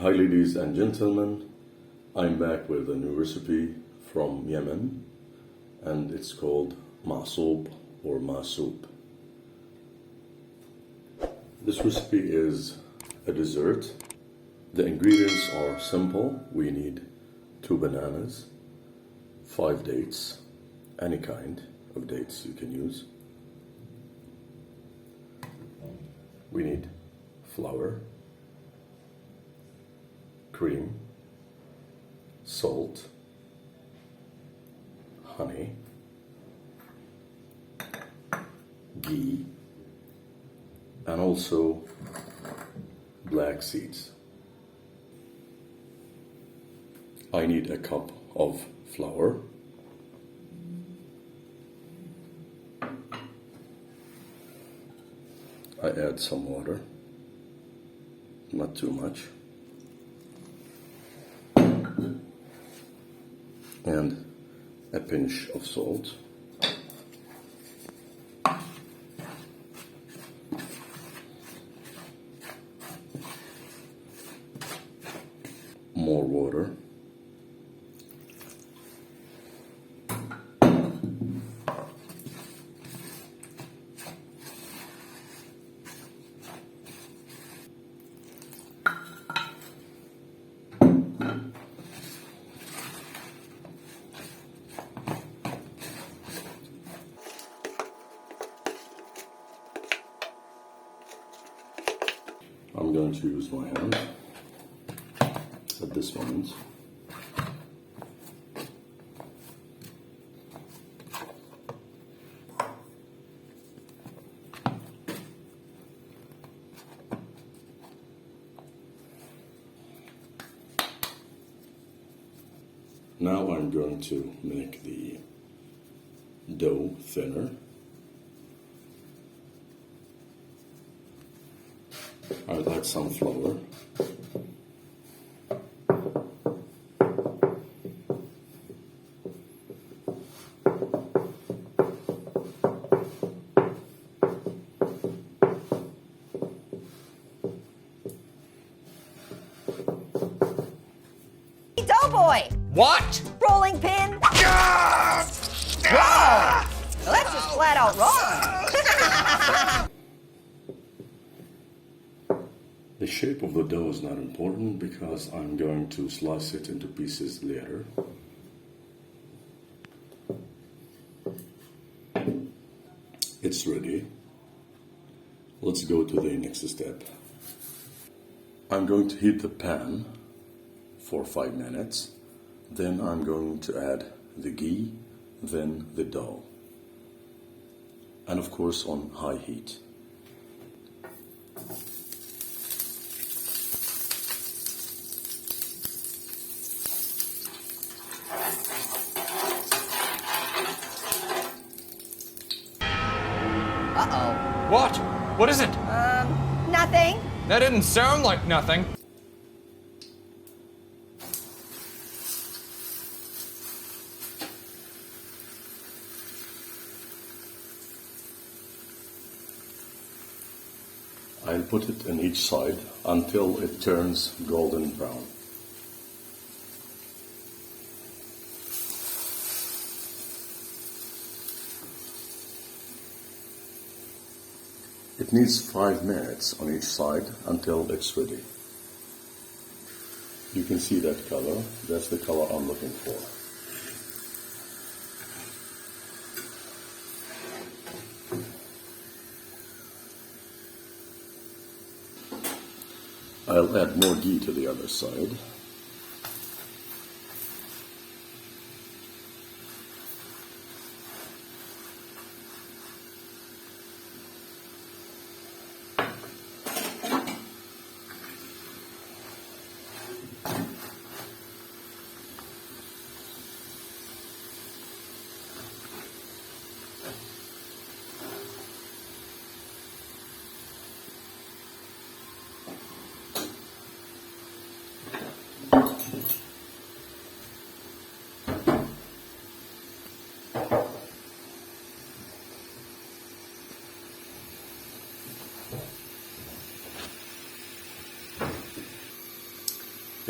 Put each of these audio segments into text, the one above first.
Hi ladies and gentlemen, I'm back with a new recipe from Yemen and it's called Masoub or Masoub. This recipe is a dessert. The ingredients are simple. We need 2 bananas, 5 dates, any kind of dates you can use. We need flour, cream, salt, honey, ghee, and also black seeds. I need a cup of flour, I add some water, not too much, and a pinch of salt. More water. I'm going to use my hand at this moment. Now I'm going to make the dough thinner. I'll add some flour. Doughboy! What? Rolling pin! Whoa! Well, that's just flat out wrong. The shape of the dough is not important because I'm going to slice it into pieces later. It's ready. Let's go to the next step. I'm going to heat the pan for 5 minutes. Then I'm going to add the ghee, then the dough. And of course on high heat. Uh-oh. What? What is it? Nothing. That didn't sound like nothing. I'll put it on each side until it turns golden brown. It needs 5 minutes on each side until it's ready. You can see that color. That's the color I'm looking for. I'll add more ghee to the other side.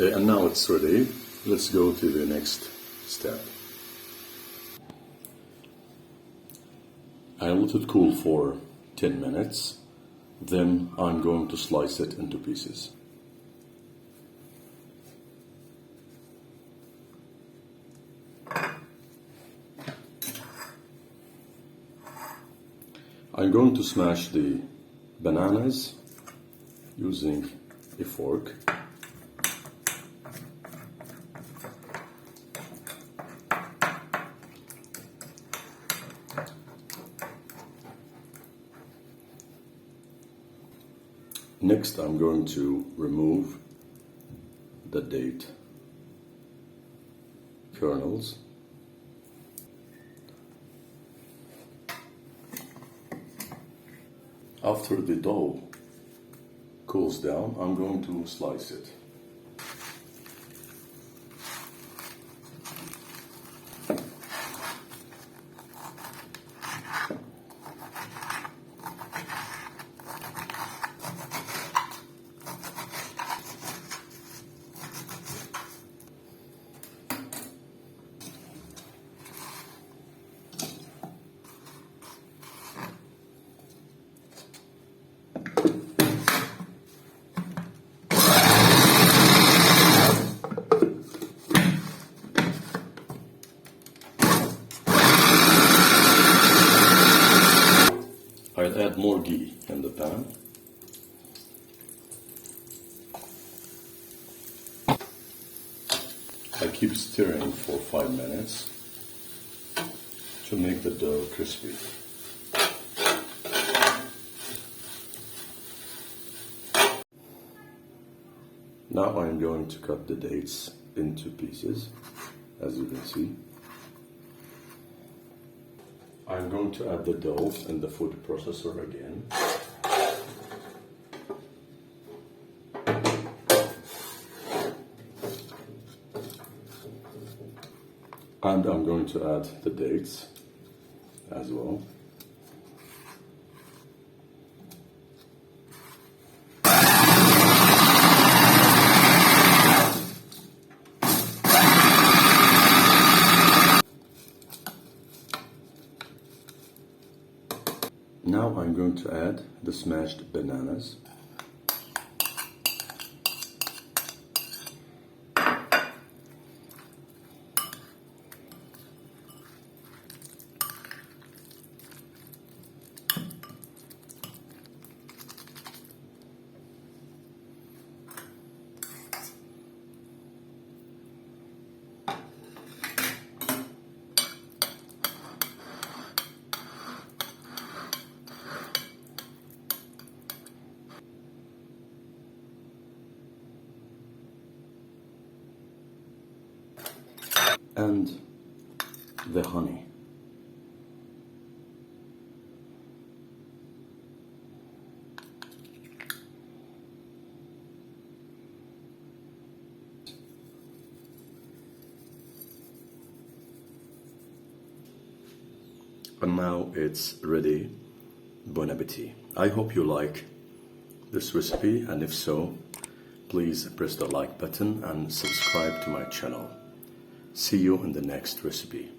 And now it's ready. Let's go to the next step. I let it cool for 10 minutes. Then I'm going to slice it into pieces. I'm going to smash the bananas using a fork. Next, I'm going to remove the date kernels. After the dough cools down, I'm going to slice it. I'll add more ghee in the pan. I keep stirring for 5 minutes to make the dough crispy. Now I'm going to cut the dates into pieces, as you can see. I'm going to add the dough in the food processor again. And I'm going to add the dates as well. Now I'm going to add the smashed bananas. And the honey. And now it's ready. Bon appetit. I hope you like this recipe, and if so, please press the like button and subscribe to my channel. See you in the next recipe.